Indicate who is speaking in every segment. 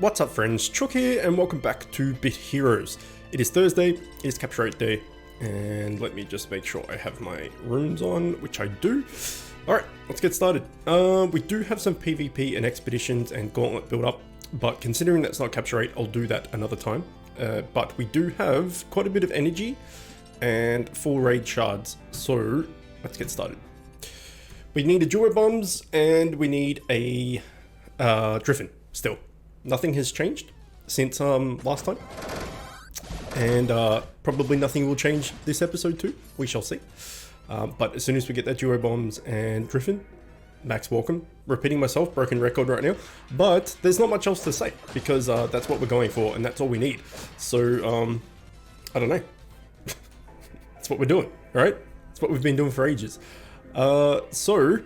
Speaker 1: What's up friends, Chook here and welcome back to Bit Heroes. It is Thursday, it is Capture 8 Day, and let me just make sure I have my runes on, which I do. Alright, let's get started. We do have some PvP and expeditions and gauntlet build up, but considering that's not Capture 8, I'll do that another time. But we do have quite a bit of energy and full raid shards, so let's get started. We need a duo bombs and we need a Griffin still. Nothing has changed since last time, and probably nothing will change this episode too. We shall see. But as soon as we get that duo bombs and Griffin, max welcome. Repeating myself, broken record right now, but there's not much else to say because that's what we're going for and that's all we need. So I don't know. That's what we're doing, all right? That's what we've been doing for ages. So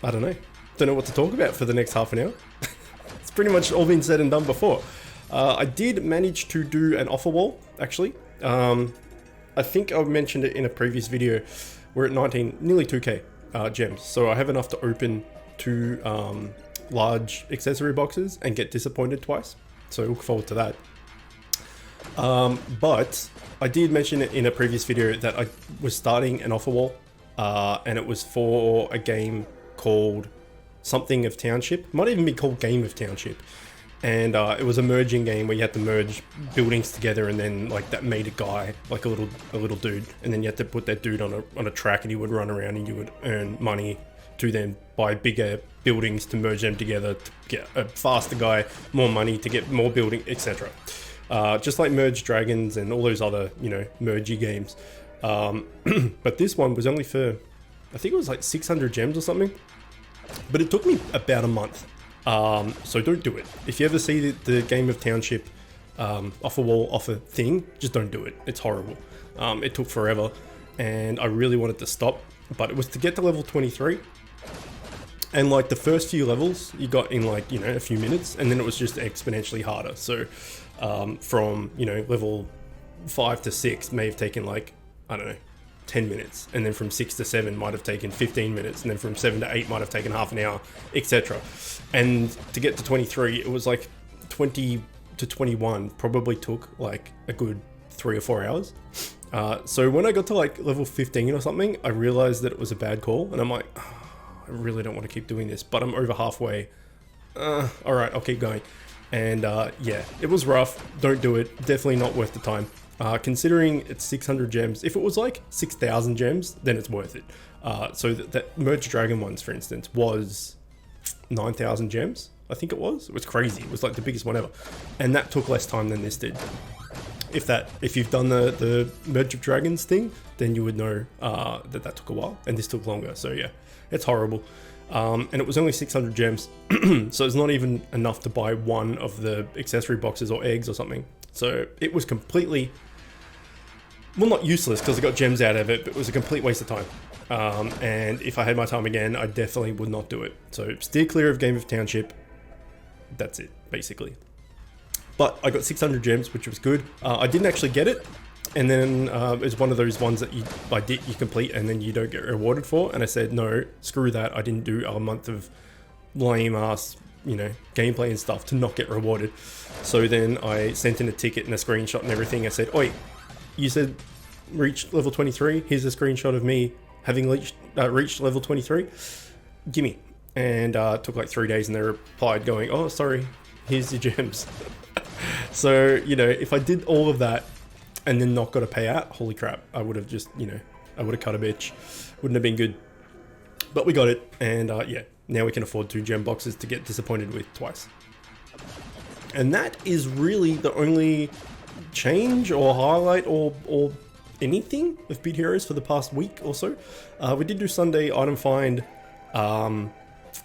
Speaker 1: I don't know. Don't know what to talk about for the next half an hour. It's pretty much all been said and done before. I did manage to do an offer wall, actually. I think I mentioned it in a previous video. We're at 19, nearly 2k gems. So I have enough to open 2 large accessory boxes and get disappointed twice. So look forward to that. But I did mention it in a previous video that I was starting an offer wall, and it was for a game called something of Township. Might even be called Game of Township. And it was a merging game where you had to merge buildings together, and then like that made a guy, like a little dude, and then you had to put that dude on a track, and he would run around and you would earn money to then buy bigger buildings to merge them together to get a faster guy, more money to get more building, etc. Just like Merge Dragons and all those other, you know, mergey games. But this one was only for, I think it was like 600 gems or something. But it took me about a month. So don't do it. If you ever see the Game of Township offer wall offer thing, just don't do it. It's horrible. It took forever and I really wanted to stop, but it was to get to level 23. And like the first few levels you got in like, you know, a few minutes, and then it was just exponentially harder. So from, you know, level 5 to 6 may have taken like, I don't know, 10 minutes, and then from 6 to 7 might have taken 15 minutes, and then from 7 to 8 might have taken half an hour, etc. And to get to 23, it was like 20 to 21 probably took like a good 3 or 4 hours. So when I got to like level 15 or something, I realized that it was a bad call, and I'm like, oh, I really don't want to keep doing this, but I'm over halfway. All right, I'll keep going. And yeah, it was rough. Don't do it. Definitely not worth the time. Considering it's 600 gems, if it was like 6,000 gems, then it's worth it. So that Merge Dragon ones, for instance, was 9,000 gems. I think it was crazy. It was like the biggest one ever. And that took less time than this did. If you've done the Merge of Dragons thing, then you would know that took a while, and this took longer. So yeah, it's horrible. And it was only 600 gems. So it's not even enough to buy one of the accessory boxes or eggs or something. So it was completely, well, not useless because I got gems out of it, but it was a complete waste of time. And if I had my time again, I definitely would not do it. So steer clear of Game of Township. That's it, basically. But I got 600 gems, which was good. I didn't actually get it. And then it's one of those ones that you complete and then you don't get rewarded for. And I said, no, screw that. I didn't do a month of lame ass, you know, gameplay and stuff to not get rewarded. So then I sent in a ticket and a screenshot and everything. I said, oi, you said reach level 23. Here's a screenshot of me having reached level 23. Gimme. And it took like 3 days, and they replied going, oh, sorry, here's your gems. So, you know, if I did all of that and then not got a payout, holy crap, I would have just, you know, I would have cut a bitch. Wouldn't have been good. But we got it, and yeah, now we can afford 2 gem boxes to get disappointed with twice. And that is really the only change or highlight or anything of Bit Heroes for the past week or so. We did do Sunday item find,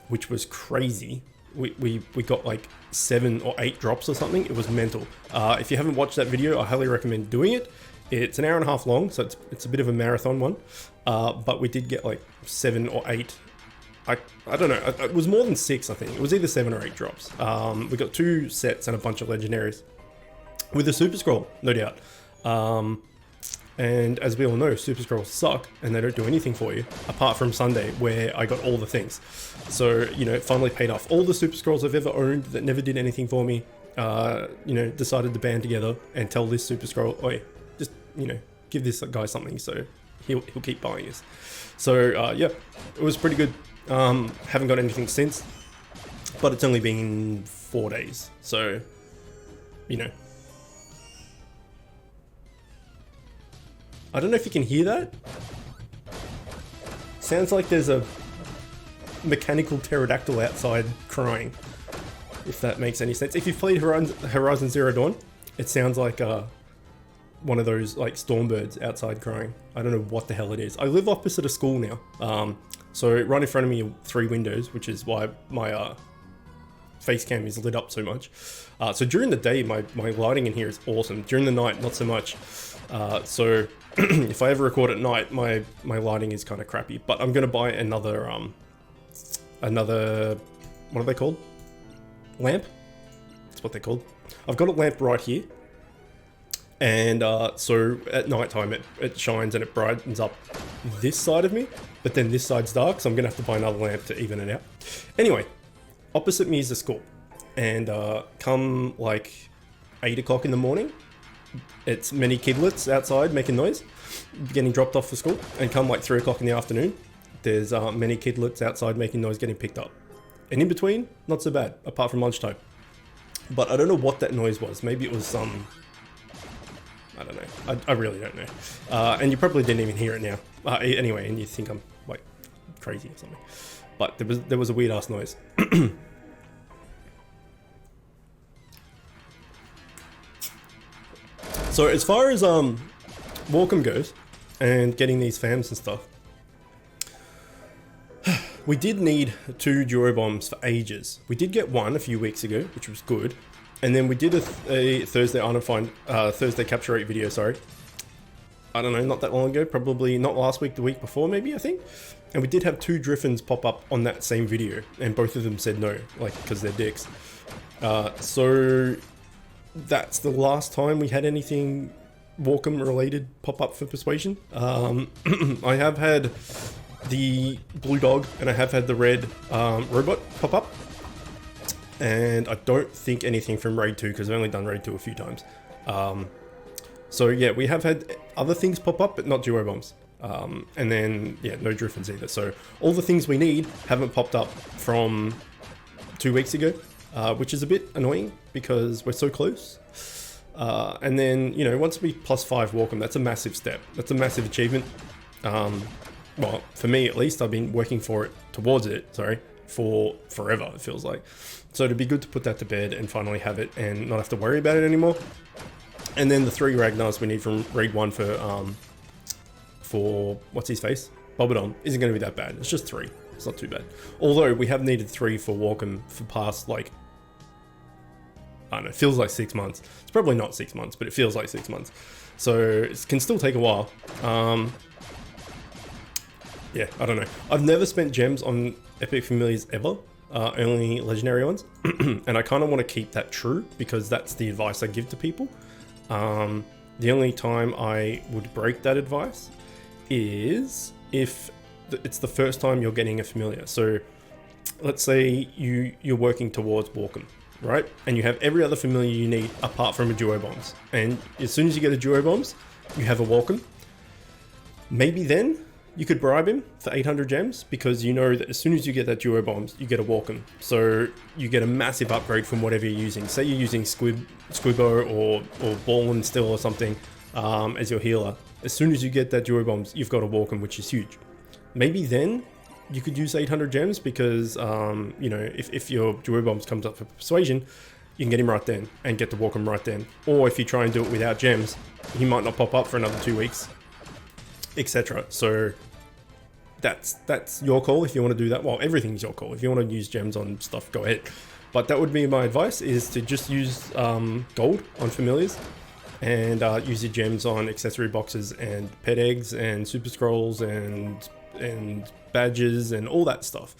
Speaker 1: which was crazy. We got like 7 or 8 drops or something. It was mental. If you haven't watched that video, I highly recommend doing it. It's an hour and a half long, so it's a bit of a marathon one. But we did get like 7 or 8. I don't know. It was more than 6, I think. It was either 7 or 8 drops. We got 2 sets and a bunch of legendaries with a super scroll, no doubt. And as we all know, Super Scrolls suck and they don't do anything for you, apart from Sunday where I got all the things. So, you know, it finally paid off. All the Super Scrolls I've ever owned that never did anything for me, you know, decided to band together and tell this Super Scroll, oh yeah, just, you know, give this guy something so he'll keep buying this. So, yeah, it was pretty good. Haven't got anything since, but it's only been 4 days. So, you know. I don't know if you can hear that. Sounds like there's a mechanical pterodactyl outside crying, if that makes any sense. If you've played Horizon Zero Dawn, it sounds like one of those like stormbirds outside crying. I don't know what the hell it is. I live opposite a school now, so right in front of me are 3 windows, which is why my face cam is lit up so much. So during the day, my lighting in here is awesome. During the night, not so much. So if I ever record at night, my lighting is kind of crappy. But I'm gonna buy another what are they called? Lamp? That's what they're called. I've got a lamp right here, and so at night time it shines and it brightens up this side of me, but then this side's dark, so I'm gonna have to buy another lamp to even it out. Anyway, opposite me is the school, and come like 8 o'clock in the morning, it's many kidlets outside making noise, getting dropped off for school, and come like 3 o'clock in the afternoon, there's many kidlets outside making noise getting picked up. And in between, not so bad, apart from lunchtime. But I don't know what that noise was. Maybe it was some... I don't know. I really don't know. And you probably didn't even hear it now. Anyway, and you think I'm like crazy or something. But there was a weird ass noise. So as far as Walkham goes, and getting these fams and stuff, we did need 2 duo bombs for ages. We did get 1 a few weeks ago, which was good, and then we did a Thursday undefined Thursday capture rate video. Sorry, I don't know, not that long ago, probably not last week, the week before, maybe, I think. And we did have 2 Driffins pop up on that same video, and both of them said no, like because they're dicks. So that's the last time we had anything Walkham related pop up for Persuasion. I have had the Blue Dog and I have had the red robot pop up, and I don't think anything from Raid 2 because I've only done Raid 2 a few times. So yeah, we have had other things pop up, but not duo bombs. And then yeah, no Driffins either. So all the things we need haven't popped up from 2 weeks ago, which is a bit annoying because we're so close. And then, you know, once we +5 Walkham, that's a massive step. That's a massive achievement. Well, for me at least, I've been working towards it, for forever, it feels like. So it'd be good to put that to bed and finally have it and not have to worry about it anymore. And then the 3 Ragnars we need from Raid 1 for what's his face? Bobodon isn't going to be that bad. It's just 3. It's not too bad. Although we have needed 3 for Walkham for past, like, I don't know, it feels like 6 months. It's probably not 6 months, but it feels like 6 months. So it can still take a while. Yeah, I don't know. I've never spent gems on epic familiars ever, only legendary ones. And I kind of want to keep that true because that's the advice I give to people. The only time I would break that advice is if it's the first time you're getting a familiar. So let's say you're working towards Walkham, right? And you have every other familiar you need apart from a duo bombs. And as soon as you get a duo bombs, you have a Walkham. Maybe then you could bribe him for 800 gems because you know that as soon as you get that duo bombs, you get a Walkham. So you get a massive upgrade from whatever you're using. Say you're using Squibbo or Ball and Still or something as your healer. As soon as you get that duo bombs, you've got a Walkham, which is huge. Maybe then you could use 800 gems because, you know, if your duo bombs comes up for Persuasion, you can get him right then and get the Walkham right then. Or if you try and do it without gems, he might not pop up for another 2 weeks, etc. So that's your call if you want to do that. Well, everything's your call. If you want to use gems on stuff, go ahead. But that would be my advice, is to just use gold on familiars and use your gems on accessory boxes and pet eggs and super scrolls and badges and all that stuff.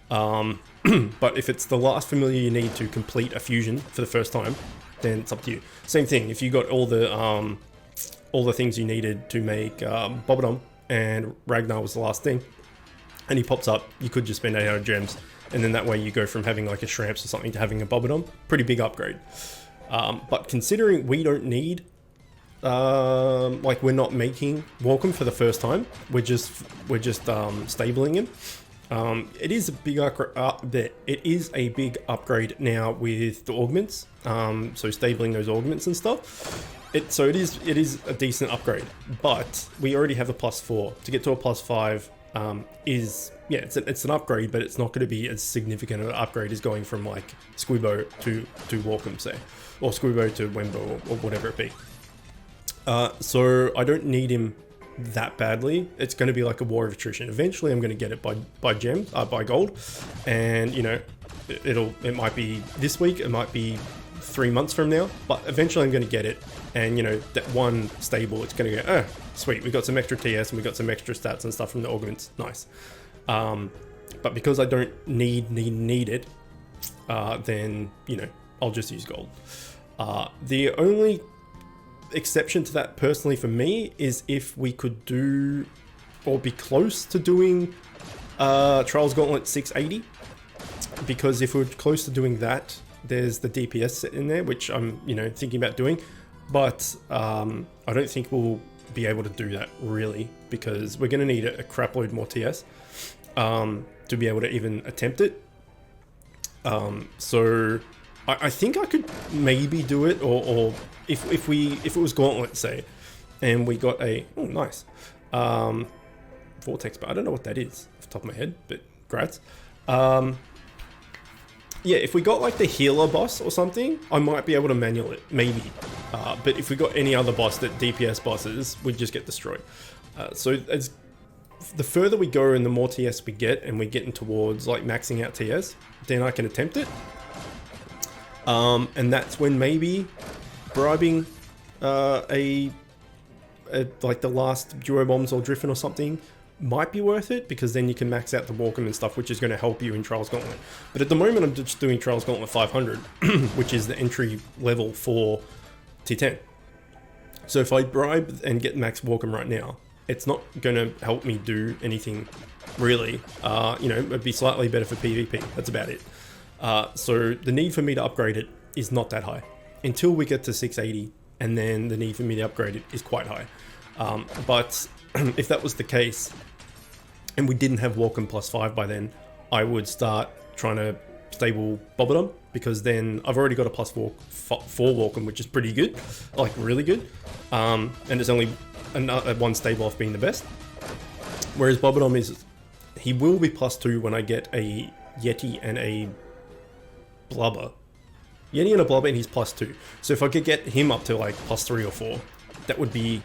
Speaker 1: But if it's the last familiar you need to complete a fusion for the first time, then it's up to you. Same thing, if you got all the all the things you needed to make Bobodom, and Ragnar was the last thing. And he pops up, you could just spend 800 gems, and then that way you go from having like a Shramps or something to having a Bobodom. Pretty big upgrade. But considering we don't need, like we're not making Walkham for the first time, we're just stabling him. It is a big upgrade now with the augments. So stabling those augments and stuff. So it is a decent upgrade, but we already have a +4 to get to a +5. It's an upgrade, but it's not going to be as significant an upgrade as going from like Squibbo to Walkham, say, or Squibbo to Wembo, or whatever it be. So I don't need him that badly. It's going to be like a war of attrition. Eventually I'm going to get it by gems, by gold, and you know, it might be this week, it might be 3 months from now, but eventually I'm going to get it. And you know, that one stable, it's going to go, oh sweet, we got some extra TS and we got some extra stats and stuff from the augments, nice. But because I don't need it, then you know, I'll just use gold. The only exception to that personally for me is if we could do, or be close to doing, Trials Gauntlet 680, because if we're close to doing that, there's the DPS set in there, which I'm, you know, thinking about doing, but I don't think we'll be able to do that really, because we're going to need a crap load more TS to be able to even attempt it. So I think I could maybe do it, or if it was Gauntlet, say, and we got a, oh nice, Vortex, but I don't know what that is off the top of my head, but grats. Yeah, if we got like the healer boss or something, I might be able to manual it, maybe. But if we got any other boss that DPS bosses, we'd just get destroyed. So as the further we go and the more TS we get, and we're getting towards like maxing out TS, then I can attempt it. And that's when maybe bribing like the last Duo Bombs or Driftn or something might be worth it, because then you can max out the Walkham and stuff, which is going to help you in Trials Gauntlet. But at the moment I'm just doing Trials Gauntlet 500, which is the entry level for T10. So if I bribe and get max Walkham right now, it's not going to help me do anything really. You know, it'd be slightly better for PvP, that's about it. So the need for me to upgrade it is not that high until we get to 680, and then the need for me to upgrade it is quite high. But if that was the case and we didn't have Walkham +5 by then, I would start trying to stable Bobodom, because then I've already got a +4 Walkham, which is pretty good, like really good. And it's only one stable off being the best. Whereas Bobodom he will be +2 when I get a Yeti and a Blubber. Yeti and a Blubber, and he's +2. So if I could get him up to like +3 or 4, that would be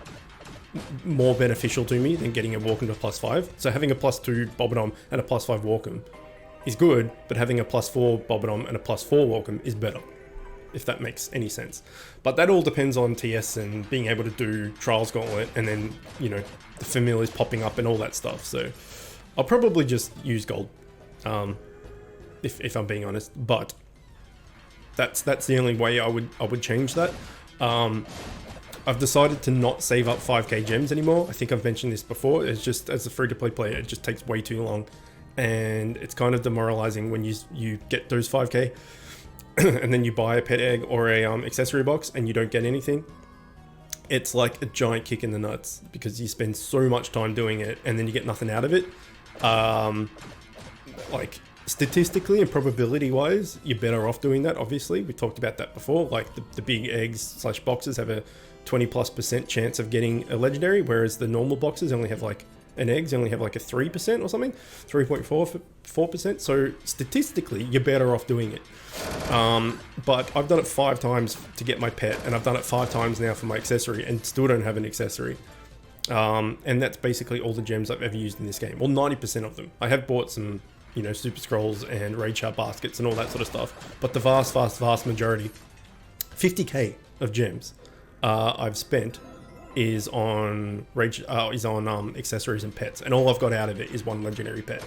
Speaker 1: more beneficial to me than getting a Walkham to +5. So having a +2 Bobodom and a +5 Walkham is good, but having a +4 Bobodom and a +4 Walkham is better, if that makes any sense. But that all depends on TS and being able to do Trials Gauntlet, and then, you know, the familiars popping up and all that stuff. So I'll probably just use gold, if I'm being honest. But that's the only way I would change that. I've decided to not save up 5k gems anymore. I think I've mentioned this before. It's just, as a free-to-play player, it just takes way too long, and it's kind of demoralizing when you get those 5k and then you buy a pet egg or a accessory box and you don't get anything. It's like a giant kick in the nuts, because you spend so much time doing it and then you get nothing out of it. Like statistically and probability wise, you're better off doing that. Obviously, we talked about that before. Like the big eggs / boxes have a 20+% chance of getting a legendary, whereas the normal boxes only have like eggs only have like a 3% or something, 3.4%. So statistically, you're better off doing it. But I've done it 5 times to get my pet, and I've done it 5 times now for my accessory, and still don't have an accessory. And that's basically all the gems I've ever used in this game. Well, 90% of them. I have bought some, you know, super scrolls and raid shard baskets and all that sort of stuff, but the vast majority, 50k of gems I've spent is on accessories and pets, and all I've got out of it is 1 legendary pet.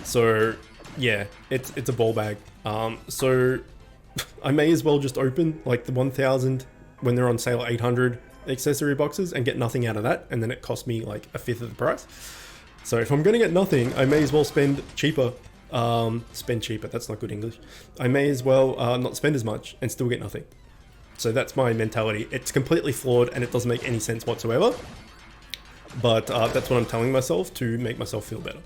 Speaker 1: So yeah, it's a ball bag. So I may as well just open like the 1000 when they're on sale at 800, accessory boxes and get nothing out of that, and then it cost me like a fifth of the price. So if I'm gonna get nothing, I may as well spend cheaper. Spend cheaper, that's not good English. I may as well not spend as much and still get nothing. So that's my mentality. It's completely flawed and it doesn't make any sense whatsoever. But that's what I'm telling myself to make myself feel better.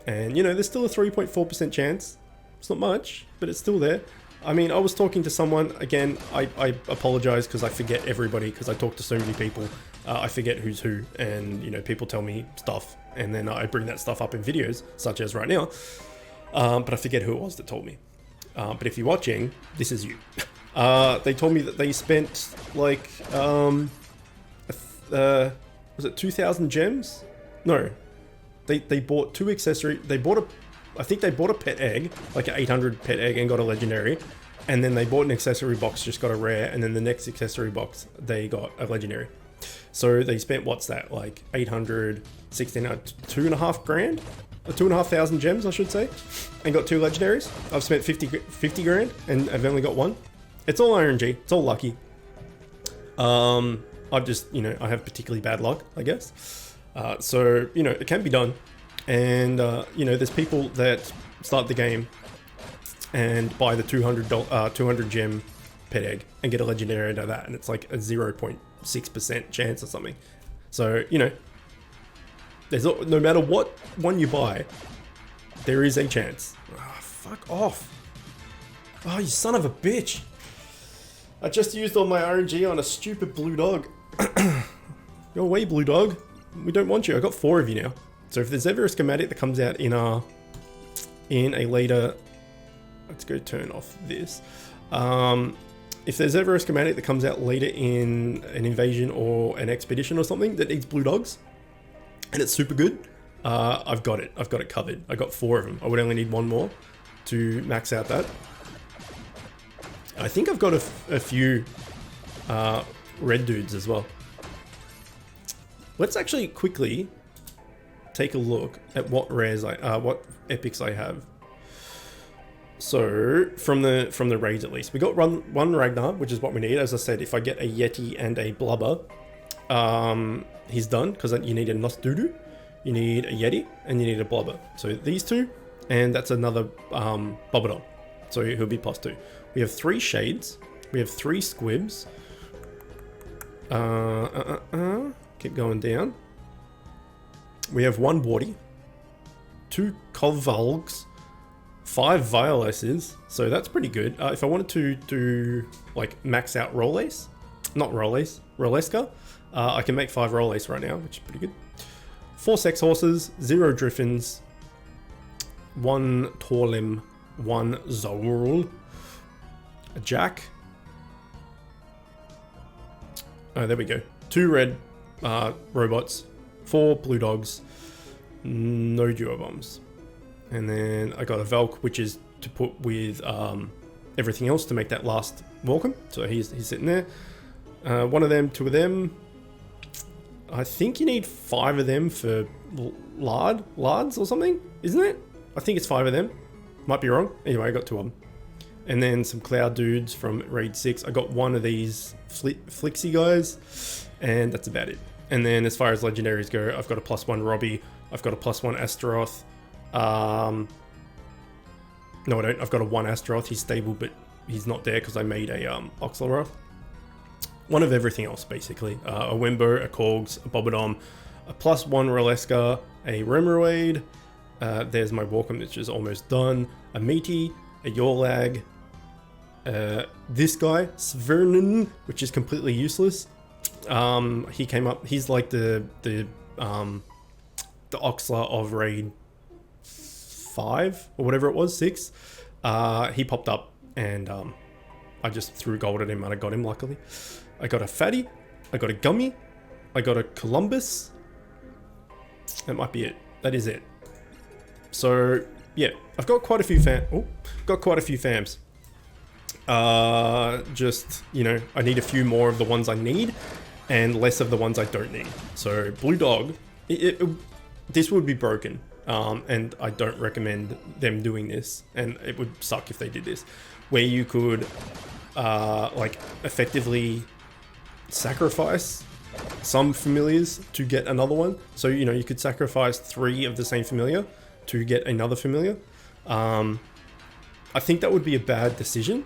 Speaker 1: And you know, there's still a 3.4% chance. It's not much, but it's still there. I mean, I was talking to someone, again, I apologize because I forget everybody because I talk to so many people. I forget who's who, and you know, people tell me stuff and then I bring that stuff up in videos, such as right now. But I forget who it was that told me. But if you're watching, this is you. They told me that they spent like, was it 2,000 gems? No, they bought 2 accessory. I think they bought a pet egg, like an 800 pet egg, and got a legendary. And then they bought an accessory box, just got a rare. And then the next accessory box, they got a legendary. So they spent, what's that, like 800, 2.5 grand? Or 2,500 gems, I should say. And got 2 legendaries. I've spent 50 grand and I've only got 1. It's all RNG, it's all lucky. I've just, you know, I have particularly bad luck, I guess. So, you know, it can be done. And, you know, there's people that start the game and buy the 200 gem pet egg and get a legendary out of that. And it's like a 0.6% chance or something. So, you know, there's no matter what one you buy, there is a chance. Oh, fuck off. Oh, you son of a bitch. I just used all my RNG on a stupid blue dog. Go away, blue dog. We don't want you. I got 4 of you now. So if there's ever a schematic that comes out in a later, let's go turn off this. If there's ever a schematic that comes out later in an invasion or an expedition or something that needs blue dogs, and it's super good, I've got it. I've got it covered. I got 4 of them. I would only need 1 more to max out that. I think I've got a few red dudes as well. Let's actually quickly take a look at what rares what epics I have. So from the raids at least, we got one Ragnar, which is what we need. As I said, if I get a Yeti and a Blubber, he's done, because you need a Nosdudu, you need a Yeti, and you need a Blubber. So these 2, and that's another Bobodon. So he'll be +2. We have 3 Shades, we have 3 Squibs. Keep going down. We have 1 Warty, 2 Kovalgs, 5 Violeses, so that's pretty good. If I wanted to do like max out Rollace, not Rollace, Rolesca, I can make 5 Rollace right now, which is pretty good. 4 Sex Horses, 0 Driffins, 1 Torlim, 1 Zorul, a Jack. Oh, there we go. 2 red robots, 4 blue dogs, no duo bombs. And then I got a Valk, which is to put with everything else to make that last welcome. So he's sitting there. 1 of them, 2 of them. I think you need 5 of them for lards or something, isn't it? I think it's 5 of them. Might be wrong. Anyway, I got 2 of them. And then some Cloud dudes from Raid 6. I got 1 of these Flixie guys, and that's about it. And then as far as legendaries go, I've got a +1 Robbie. I've got a +1 Astaroth. No, I don't. I've got a 1 Astaroth. He's stable, but he's not there because I made a Oxlaroth. 1 of everything else, basically. A Wimbo, a Korgs, a Bobodom, a +1 Rolesca, a Remoraid. There's my Walkham, which is almost done. A Meaty, a Yorlag. This guy, Svernin, which is completely useless. He came up. He's like the Oxla of Raid 5 or whatever it was, 6. He popped up and I just threw gold at him and I got him, luckily. I got a Fatty, I got a Gummy, I got a Columbus. That might be it. That is it. So yeah, I've got quite a few fams. Just, you know, I need a few more of the ones I need and less of the ones I don't need. So Blue Dog, this would be broken. And I don't recommend them doing this, and it would suck if they did this, where you could like effectively sacrifice some familiars to get another one. So, you know, you could sacrifice 3 of the same familiar to get another familiar. I think that would be a bad decision.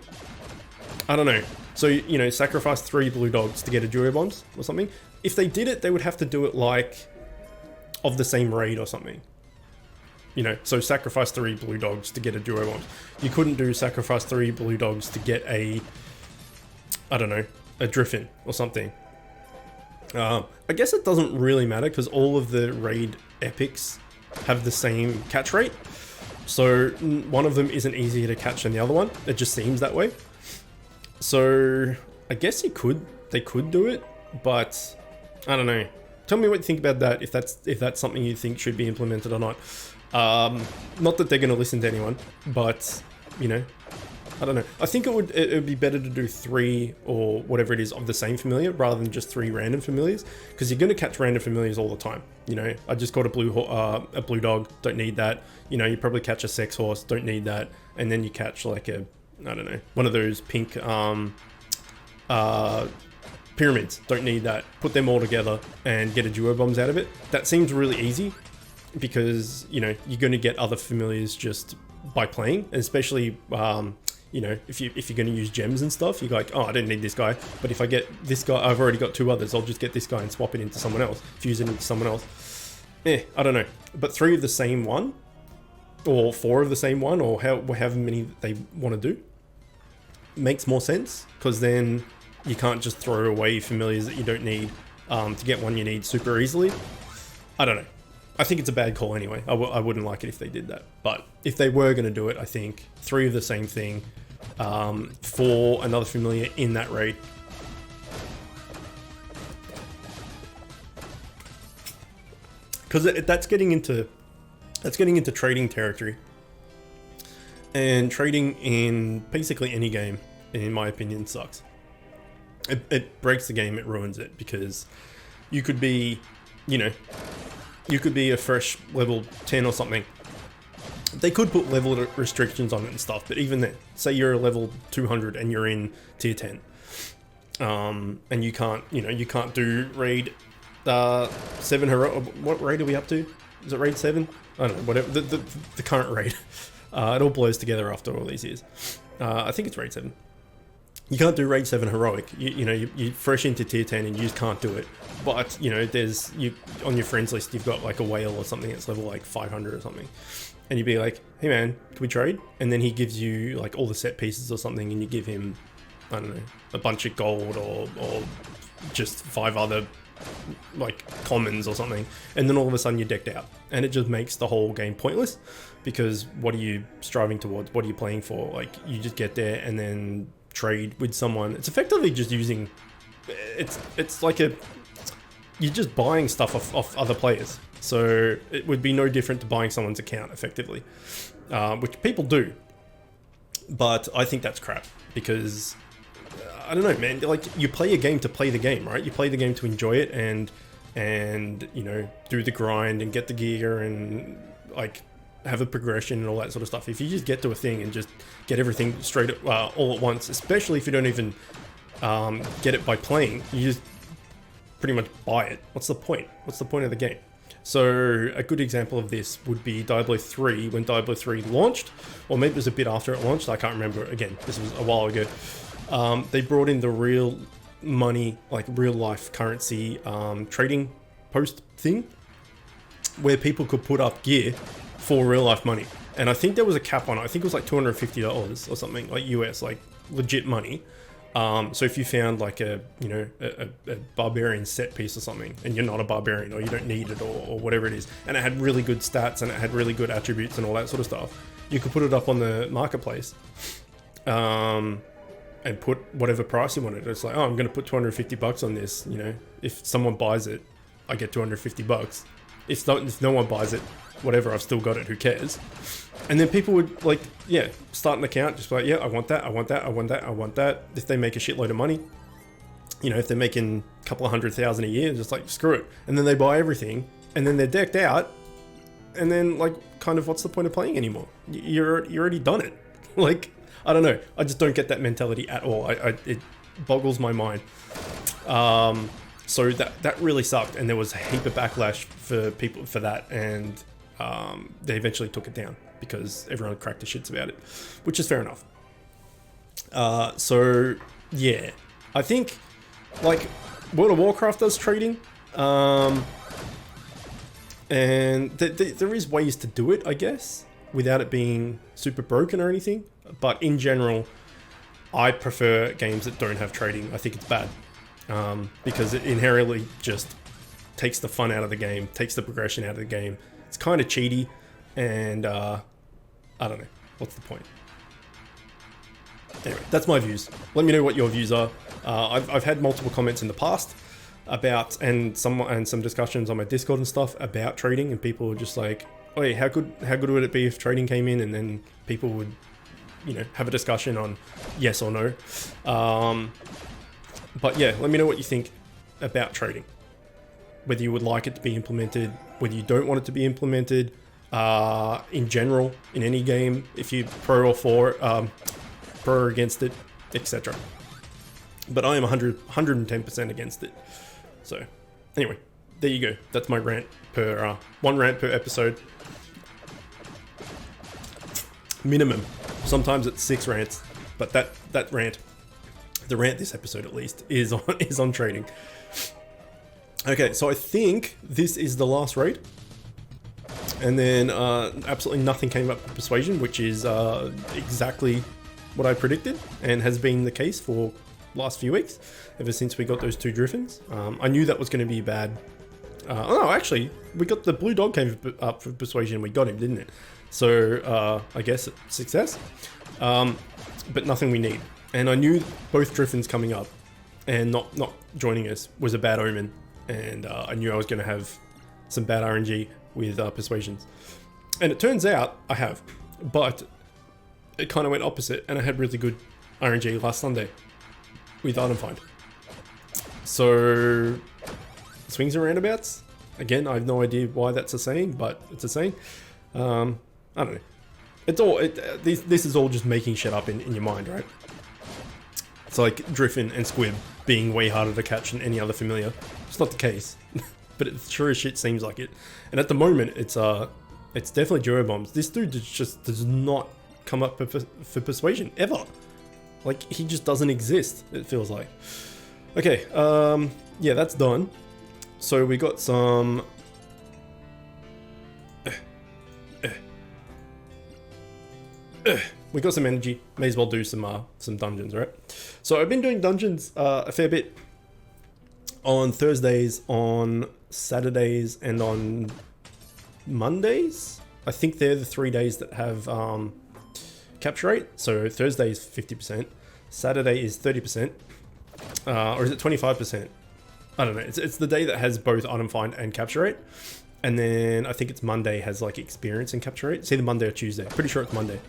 Speaker 1: I don't know. So, you know, sacrifice 3 blue dogs to get a duo bombs or something. If they did it, they would have to do it like of the same raid or something. You know, so sacrifice 3 blue dogs to get a duo bombs. You couldn't do sacrifice 3 blue dogs to get a, I don't know, a Driffin or something. I guess it doesn't really matter because all of the raid epics have the same catch rate. So one of them isn't easier to catch than the other one. It just seems that way. So I guess they could do it, but I don't know. Tell me what you think about that, if that's something you think should be implemented or not. Not that they're going to listen to anyone, but you know, I don't know. I think it would be better to do 3 or whatever it is of the same familiar rather than just 3 random familiars, because you're going to catch random familiars all the time. You know, I just caught a blue dog, don't need that. You know, you probably catch a sex horse, don't need that, and then you catch like a, I don't know, one of those pink pyramids, don't need that. Put them all together and get a duo bombs out of it. That seems really easy because, you know, you're going to get other familiars just by playing, and especially you know, if you're going to use gems and stuff, you're like, oh, I didn't need this guy, but if I get this guy, I've already got 2 others, I'll just get this guy and swap it into someone else, fuse it into someone else. I don't know. But 3 of the same one, or 4 of the same one, or however many they want to do, makes more sense, because then you can't just throw away familiars that you don't need to get one you need super easily. I don't know. I think it's a bad call anyway. I wouldn't like it if they did that. But if they were going to do it, I think 3 of the same thing for another familiar in that raid. Because that's getting into trading territory. And trading in basically any game, in my opinion, sucks. It breaks the game, it ruins it, because you could be, you know, you could be a fresh level 10 or something. They could put level restrictions on it and stuff, but even then, say you're a level 200 and you're in tier 10, and you can't, you know, you can't do raid 7 hero. What raid are we up to? Is it raid 7? I don't know, whatever, the current raid. It all blurs together after all these years. I think it's raid 7. You can't do raid 7 heroic. You know, you're fresh into tier 10 and you just can't do it. But, you know, there's, on your friends list, you've got like a whale or something that's level like 500 or something. And you'd be like, hey man, can we trade? And then he gives you like all the set pieces or something, and you give him, I don't know, a bunch of gold or just 5 other like commons or something. And then all of a sudden you're decked out. And it just makes the whole game pointless, because what are you striving towards? What are you playing for? Like, you just get there and then trade with someone. It's effectively just using, it's like you're just buying stuff off other players. So it would be no different to buying someone's account effectively, which people do. But I think that's crap, because I don't know, man, like, you play a game to play the game, right? You play the game to enjoy it and you know, do the grind and get the gear and like have a progression and all that sort of stuff. If you just get to a thing and just get everything straight all at once, especially if you don't even get it by playing, you just pretty much buy it. What's the point? What's the point of the game? So a good example of this would be Diablo 3. When Diablo 3 launched, or maybe it was a bit after it launched, I can't remember. Again, this was a while ago. They brought in the real money, like real life currency trading post thing, where people could put up gear for real life money. And I think there was a cap on it. I think it was like $250 or something, like US, like legit money. So if you found like a barbarian set piece or something, and you're not a barbarian, or you don't need it, or whatever it is, and it had really good stats and it had really good attributes and all that sort of stuff, you could put it up on the marketplace and put whatever price you wanted. It's like, oh, I'm going to put $250 on this. You know, if someone buys it, I get $250. If no one buys it, whatever, I've still got it, who cares? And then people would, like, yeah, start an account, just like, yeah, I want that, I want that, I want that, I want that. If they make a shitload of money, you know, if they're making a couple of $100,000 a year, just like, screw it. And then they buy everything, and then they're decked out, and then, like, kind of, what's the point of playing anymore? You're already done it. Like, I don't know. I just don't get that mentality at all. It boggles my mind. So that really sucked, and there was a heap of backlash for people for that, and they eventually took it down because everyone cracked the shits about it, which is fair enough. So yeah, I think like World of Warcraft does trading, and there is ways to do it, I guess, without it being super broken or anything. But in general, I prefer games that don't have trading. I think it's bad. Because it inherently just takes the fun out of the game, takes the progression out of the game. It's kind of cheaty, and I don't know. What's the point? Anyway, that's my views. Let me know what your views are. I've had multiple comments in the past about, and some discussions on my Discord and stuff about trading, and people were just like, "Oh, how good would it be if trading came in?" And then people would, have a discussion on yes or no. But yeah, let me know what you think about trading. Whether you would like it to be implemented, whether you don't want it to be implemented, in general, in any game, if you're pro or against it, etc. But I am 110% against it. So anyway, there you go. That's my rant per, one rant per episode. Minimum. Sometimes it's 6 rants, but that rant, the rant this episode at least, is on trading. Okay, so I think this is the last raid. And then absolutely nothing came up with Persuasion, which is exactly what I predicted and has been the case for last few weeks, ever since we got those 2 Driffins. I knew that was going to be bad. Oh, actually, we got the Blue Dog came up for Persuasion. We got him, didn't it? So I guess success. But nothing we need. And I knew both Driffins coming up and not joining us was a bad omen. And I knew I was going to have some bad RNG with Persuasions. And it turns out I have. But it kind of went opposite. And I had really good RNG last Sunday with Item Find. So, swings and roundabouts. Again, I have no idea why that's a saying, but it's a saying. I don't know. It's all this is all just making shit up in your mind, right? It's like Driffin and Squib being way harder to catch than any other familiar. It's not the case, but it sure as shit seems like it. And at the moment, it's definitely Duo Bombs. This dude just does not come up for Persuasion ever. Like, he just doesn't exist, it feels like. Okay, yeah, that's done. So we got some we got some energy. May as well do some dungeons, right? So I've been doing dungeons a fair bit on Thursdays, on Saturdays, and on Mondays. I think they're the 3 days that have capture rate. So Thursday is 50%, Saturday is 30%, or is it 25%? I don't know. It's the day that has both item find and capture rate. And then I think it's Monday has like experience and capture rate. It's either Monday or Tuesday. Pretty sure it's Monday.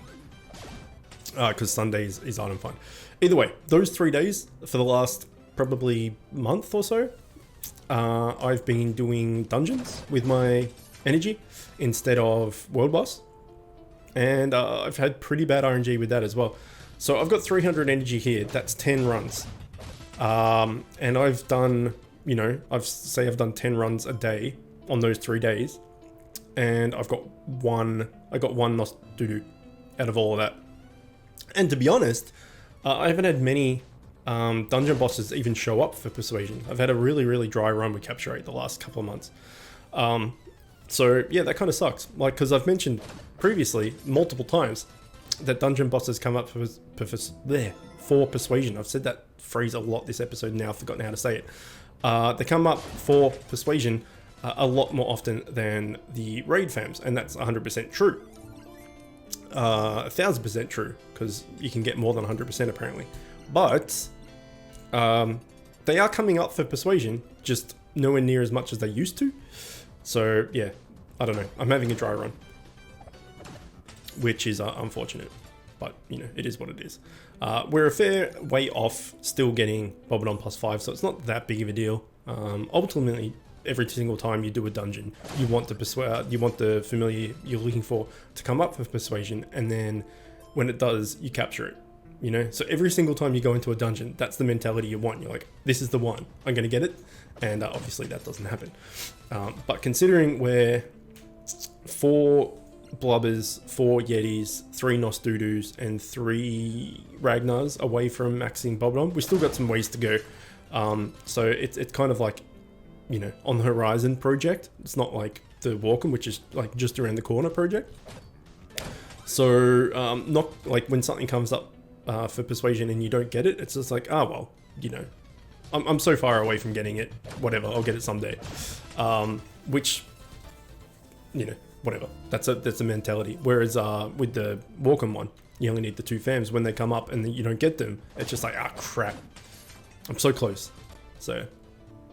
Speaker 1: Because Sunday is item find. Either way, those 3 days for the last probably month or so, I've been doing dungeons with my energy instead of world boss. And I've had pretty bad RNG with that as well. So I've got 300 energy here. That's 10 runs. And I've done, I've done 10 runs a day on those 3 days. And I got one Nos Dudu out of all of that. And to be honest, I haven't had many dungeon bosses even show up for Persuasion. I've had a really, really dry run with capture rate the last couple of months. So yeah, that kind of sucks. Like, because I've mentioned previously multiple times that dungeon bosses come up for Persuasion. I've said that phrase a lot this episode now. I've forgotten how to say it. They come up for Persuasion a lot more often than the raid fams, and that's 100% true. 1000% true, because you can get more than 100% apparently. But they are coming up for Persuasion, just nowhere near as much as they used to. So yeah, I don't know. I'm having a dry run, which is unfortunate, but it is what it is. We're a fair way off still getting Bobbidon +5, so it's not that big of a deal. Ultimately, every single time you do a dungeon, you want the familiar you're looking for to come up for Persuasion, and then when it does, you capture it. you know? So every single time you go into a dungeon, that's the mentality you want. You're like, this is the one, I'm gonna get it. And obviously that doesn't happen. But considering we're 4 Blubbers, 4 Yetis, 3 Nostudus, and 3 Ragnars away from maxing Bobodom, we still got some ways to go. So it's kind of like, you know, on the horizon project. It's not like the Walkham, which is like just around the corner project. So not like when something comes up for persuasion and you don't get it, it's just like, ah, well, you know, I'm so far away from getting it, whatever, I'll get it someday. Which, you know, whatever, that's a mentality. Whereas with the Walkham one, you only need the 2 fams. When they come up and you don't get them, it's just like, ah, crap, I'm so close. So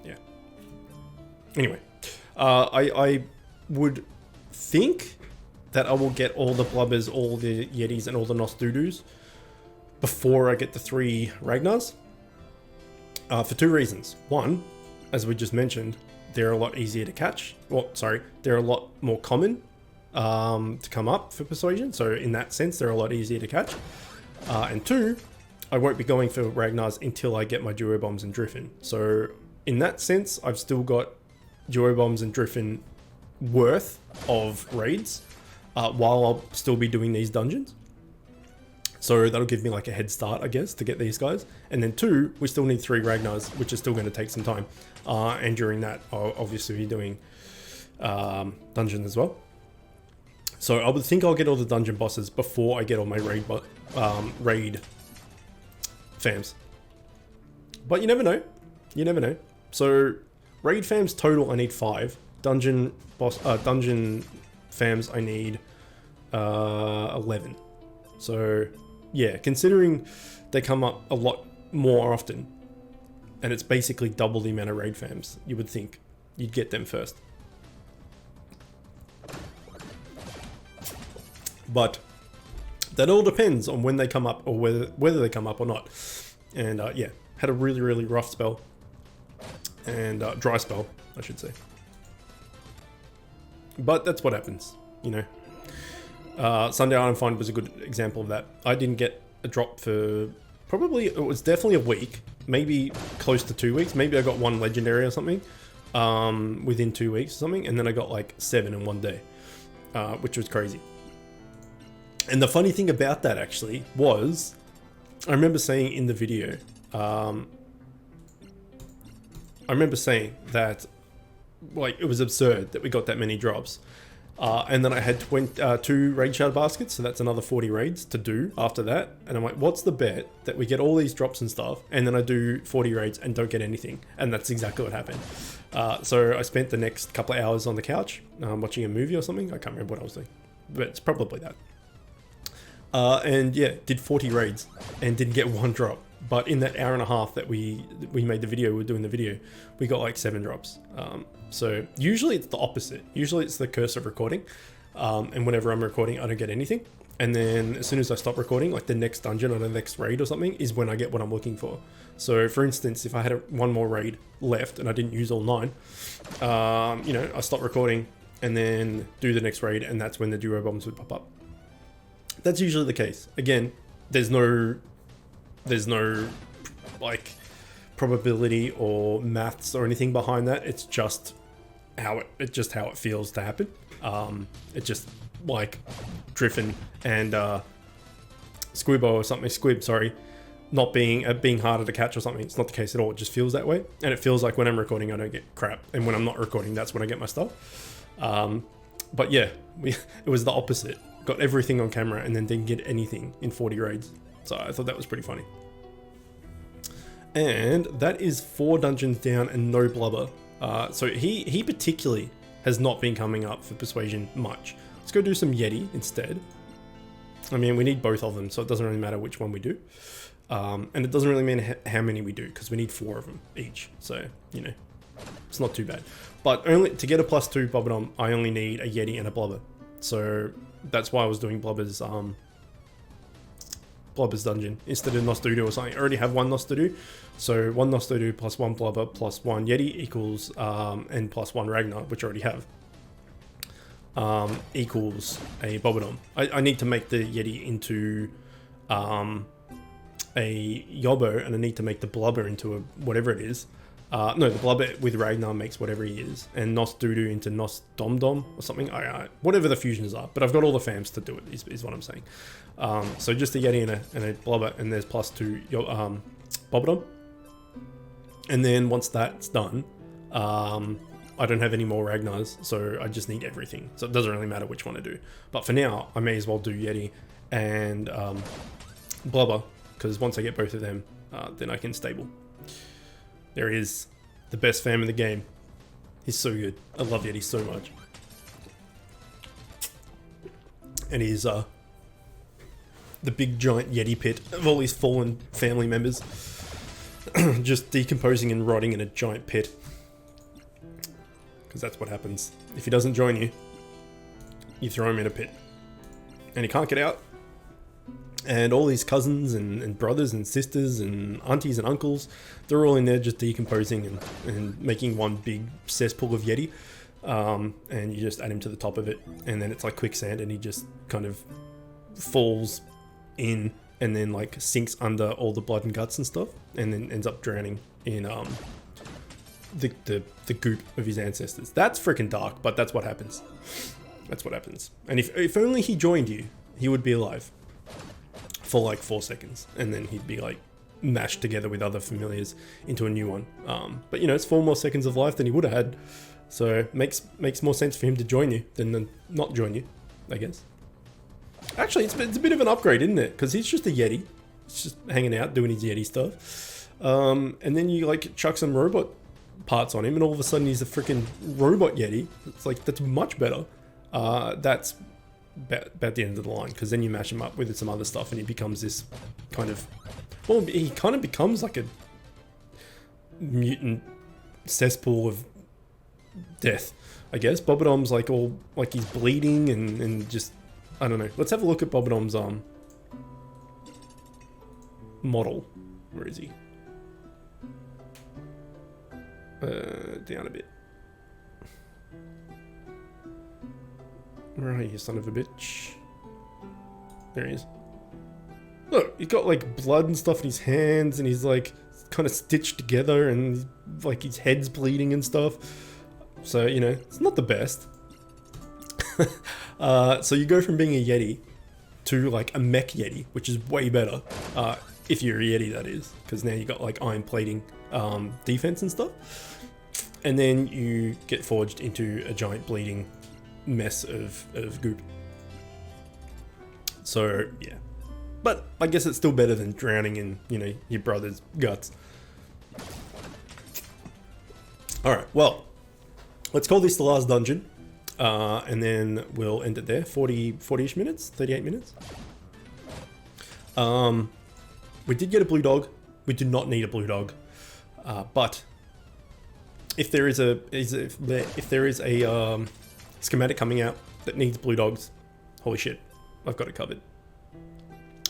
Speaker 1: yeah, anyway, I would think that I will get all the Blubbers, all the Yetis, and all the Nostudus before I get the 3 Ragnars. For 2 reasons. One, as we just mentioned, they're a lot easier to catch. Well, sorry, they're a lot more common to come up for persuasion. So in that sense, they're a lot easier to catch. And 2, I won't be going for Ragnars until I get my Duo Bombs and Driffin. So in that sense, I've still got Duo Bombs and Driffin worth of raids while I'll still be doing these dungeons. So that'll give me like a head start, I guess, to get these guys. And then 2, we still need 3 Ragnars, which is still going to take some time. And during that, I'll obviously be doing dungeons as well. So I would think I'll get all the dungeon bosses before I get all my raid fams. But you never know. You never know. So raid fams total, I need 5. Dungeon fams, I need 11. So yeah, considering they come up a lot more often, and it's basically double the amount of raid fams, you would think you'd get them first. But that all depends on when they come up, or whether they come up or not. And yeah, had a really, really rough spell. And dry spell, I should say. But that's what happens, you know. Sunday Island Find was a good example of that. I didn't get a drop for probably, it was definitely a week, maybe close to 2 weeks. Maybe I got 1 legendary or something within 2 weeks or something, and then I got like 7 in 1 day, which was crazy. And the funny thing about that actually was, I remember saying in the video, I remember saying that like it was absurd that we got that many drops. And then I had 2 raid shard baskets, so that's another 40 raids to do after that. And I'm like, what's the bet that we get all these drops and stuff, and then I do 40 raids and don't get anything? And that's exactly what happened. So I spent the next couple of hours on the couch watching a movie or something. I can't remember what I was doing, but it's probably that. And yeah, did 40 raids and didn't get 1 drop. But in that hour and a half that we made the video, we were doing the video, we got like 7 drops. So usually it's the opposite. Usually it's the curse of recording. And whenever I'm recording, I don't get anything. And then as soon as I stop recording, like the next dungeon or the next raid or something is when I get what I'm looking for. So for instance, if I had 1 more raid left and I didn't use all 9, you know, I stop recording and then do the next raid, and that's when the Duo Bombs would pop up. That's usually the case. Again, there's no like probability or maths or anything behind that. It's just how it feels to happen. It just like Driffin and Squib or something. Squib, sorry, not being harder to catch or something. It's not the case at all. It just feels that way, and it feels like when I'm recording, I don't get crap, and when I'm not recording, that's when I get my stuff. But yeah, it was the opposite. Got everything on camera and then didn't get anything in 40 raids. So I thought that was pretty funny. And that is 4 dungeons down and no Blubber. So he particularly has not been coming up for persuasion much. Let's go do some Yeti instead. I mean, we need both of them, so it doesn't really matter which one we do. And it doesn't really matter how many we do, because we need 4 of them each. So, you know, it's not too bad. But only to get a +2 Bobodom, I only need a Yeti and a Blubber. So that's why I was doing Blubber's dungeon instead of Nostudu or something. I already have 1 Nostudu, so 1 Nostudu plus 1 Blubber plus 1 Yeti equals and plus 1 Ragnar, which I already have, equals a Bobodom. I need to make the Yeti into a Yobbo and I need to make the Blubber into a whatever it is. No, the Blubber with Ragnar makes whatever he is, and Nos Dudu into Nos Dom Dom or something. Whatever the fusions are, but I've got all the fams to do it. Is what I'm saying. So just a Yeti and a Blubber, and there's +2 Bobodom. And then once that's done, I don't have any more Ragnars, so I just need everything. So it doesn't really matter which one I do. But for now, I may as well do Yeti and Blubber, because once I get both of them, then I can stable. There he is, the best fam in the game. He's so good. I love Yeti so much. And he's the big giant Yeti pit of all his fallen family members. Just decomposing and rotting in a giant pit. Because that's what happens. If he doesn't join you, you throw him in a pit. And he can't get out. And all his cousins and brothers and sisters and aunties and uncles, they're all in there just decomposing and making one big cesspool of Yeti. And you just add him to the top of it. And then it's like quicksand and he just kind of falls in and then like sinks under all the blood and guts and stuff. And then ends up drowning in the goop of his ancestors. That's freaking dark, but that's what happens. That's what happens. And if only he joined you, he would be alive. For like 4 seconds, and then he'd be like mashed together with other familiars into a new one. But you know, it's 4 more seconds of life than he would have had, so makes more sense for him to join you than not join you, I guess. Actually, it's a bit of an upgrade, isn't it? Because he's just a Yeti, it's just hanging out doing his Yeti stuff, and then you like chuck some robot parts on him, and all of a sudden he's a freaking robot Yeti. It's like that's much better. That's about the end of the line, because then you mash him up with some other stuff and he becomes this kind of, well, he kind of becomes like a mutant cesspool of death, I guess. Bobodom's like all like he's bleeding and just, I don't know. Let's have a look at Bobodom's model. Where is he? Down a bit. Where are you, son of a bitch? There he is. Look, he's got like blood and stuff in his hands, and he's like kind of stitched together, and like his head's bleeding and stuff. So, you know, it's not the best. So you go from being a Yeti to like a mech Yeti, which is way better. If you're a Yeti, that is. Because now you got like iron plating defense and stuff. And then you get forged into a giant bleeding mess of goop. So yeah, but I guess it's still better than drowning in, you know, your brother's guts. All right, well, let's call this the last dungeon, and then we'll end it there. 40-ish minutes, 38 minutes. We did get a blue dog. We do not need a blue dog, but if there is a schematic coming out that needs blue dogs, holy shit, I've got it covered.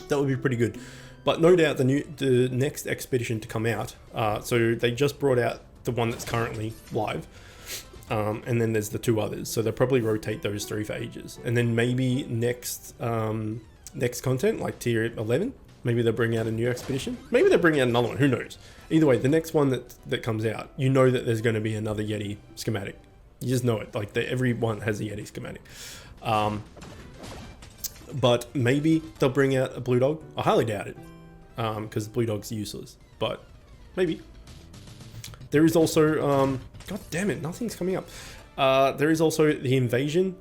Speaker 1: That would be pretty good. But no doubt the next expedition to come out, so they just brought out the one that's currently live, and then there's the 2 others, so they'll probably rotate those 3 for ages. And then maybe next content, like tier 11, maybe they'll bring out a new expedition. Maybe they'll bring out another one, who knows. Either way, the next one that comes out, you know that there's going to be another Yeti schematic. You just know it, like everyone has a Yeti schematic. But maybe they'll bring out a blue dog. I highly doubt it, because the blue dog's useless, but maybe. There is also, god damn it, nothing's coming up. There is also the invasion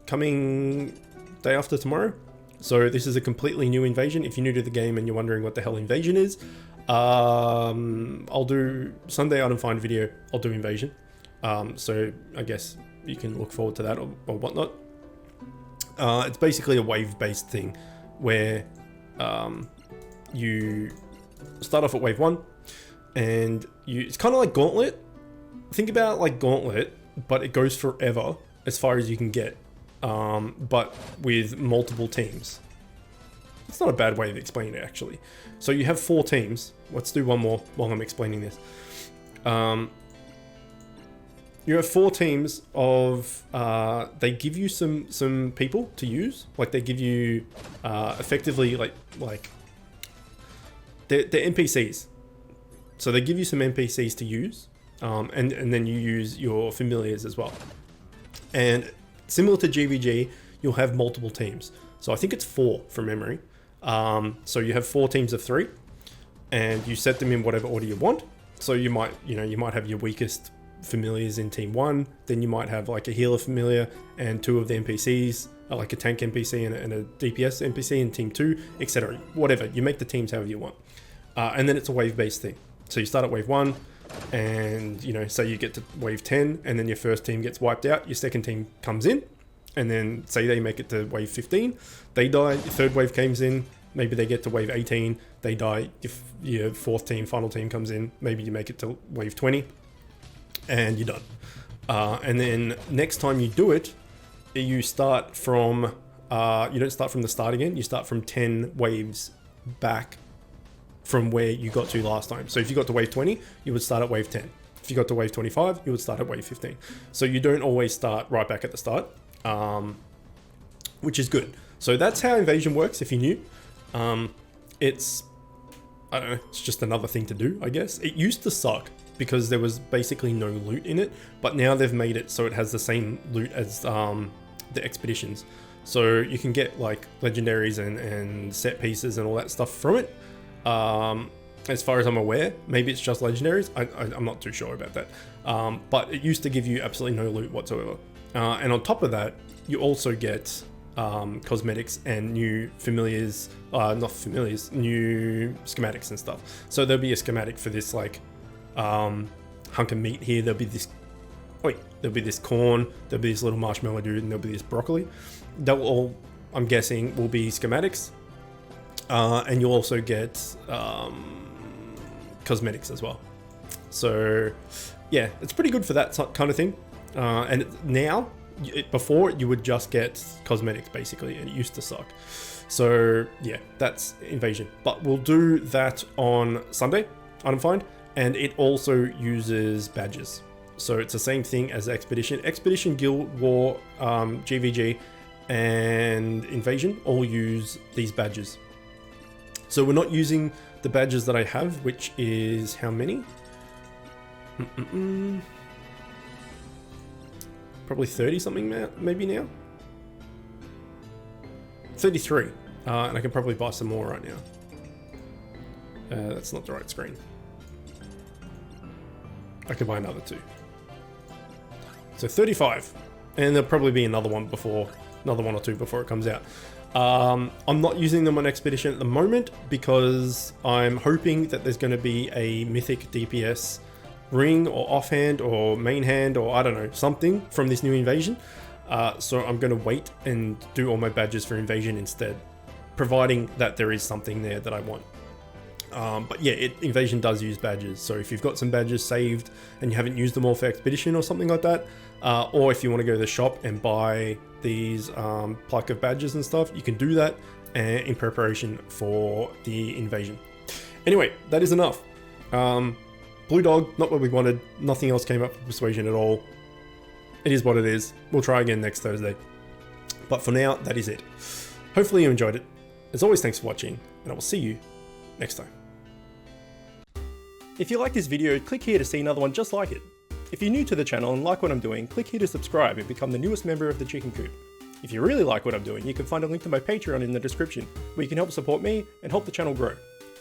Speaker 1: coming day after tomorrow. So this is a completely new invasion. If you're new to the game and you're wondering what the hell invasion is, I'll do Sunday out and find video, I'll do invasion. So I guess you can look forward to that or whatnot. It's basically a wave-based thing where you start off at wave 1 and it's kind of like Gauntlet. Think about it like Gauntlet, but it goes forever as far as you can get, but with multiple teams. It's not a bad way of explaining it, actually. So you have 4 teams. Let's do one more while I'm explaining this. You have 4 teams of, they give you some people to use. Like they give you, effectively like they're NPCs. So they give you some NPCs to use, and then you use your familiars as well. And similar to GVG, you'll have multiple teams. So I think it's 4 from memory. So you have 4 teams of 3, and you set them in whatever order you want. So you might have your weakest familiars in team 1, then you might have like a healer familiar and 2 of the NPCs, like a tank NPC and a DPS NPC in team 2, etc. Whatever, you make the teams however you want. And then it's a wave-based thing. So you start at wave 1, and say you get to wave 10, and then your first team gets wiped out, your second team comes in, and then say they make it to wave 15, they die, your third wave comes in, maybe they get to wave 18, they die, if your fourth team, final team comes in, maybe you make it to wave 20, and you're done. And then next time you do it, you start from, you don't start from the start again, you start from 10 waves back from where you got to last time. So if you got to wave 20, you would start at wave 10. If you got to wave 25, you would start at wave 15. So you don't always start right back at the start, which is good. So that's how Invasion works, if you're new. It's, I don't know, it's just another thing to do, I guess. It used to suck because there was basically no loot in it, but now they've made it so it has the same loot as the expeditions. So you can get like legendaries and set pieces and all that stuff from it. As far as I'm aware, maybe it's just legendaries. I'm not too sure about that. But it used to give you absolutely no loot whatsoever. And on top of that, you also get cosmetics and new familiars, new schematics and stuff. So there'll be a schematic for this like hunk of meat here. There'll be this corn, there'll be this little marshmallow dude, and there'll be this broccoli. They'll all, I'm guessing, will be schematics. And you'll also get cosmetics as well. So yeah, it's pretty good for that kind of thing. And now, before you would just get cosmetics basically, and it used to suck. So yeah, that's Invasion. But we'll do that on Sunday, item find, and it also uses badges. So it's the same thing as Expedition. Expedition, Guild War, GVG, and Invasion all use these badges. So we're not using the badges that I have, which is how many? Probably 30 something maybe now. 33. And I can probably buy some more right now. That's not the right screen. I could buy another 2. So 35. And there'll probably be another one or two before it comes out. I'm not using them on Expedition at the moment because I'm hoping that there's going to be a mythic DPS ring or offhand or main hand or I don't know, something from this new Invasion. So I'm going to wait and do all my badges for Invasion instead, providing that there is something there that I want. But yeah, Invasion does use badges. So if you've got some badges saved and you haven't used them all for Expedition or something like that, or if you want to go to the shop and buy these pluck of badges and stuff, you can do that in preparation for the Invasion. Anyway, that is enough. Blue Dog, not what we wanted. Nothing else came up for Persuasion at all. It is what it is. We'll try again next Thursday. But for now, that is it. Hopefully you enjoyed it. As always, thanks for watching, and I will see you next time. If you like this video, click here to see another one just like it. If you're new to the channel and like what I'm doing, click here to subscribe and become the newest member of the Chicken Coop. If you really like what I'm doing, you can find a link to my Patreon in the description, where you can help support me and help the channel grow.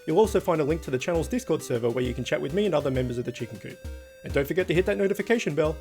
Speaker 1: You'll also find a link to the channel's Discord server where you can chat with me and other members of the Chicken Coop. And don't forget to hit that notification bell.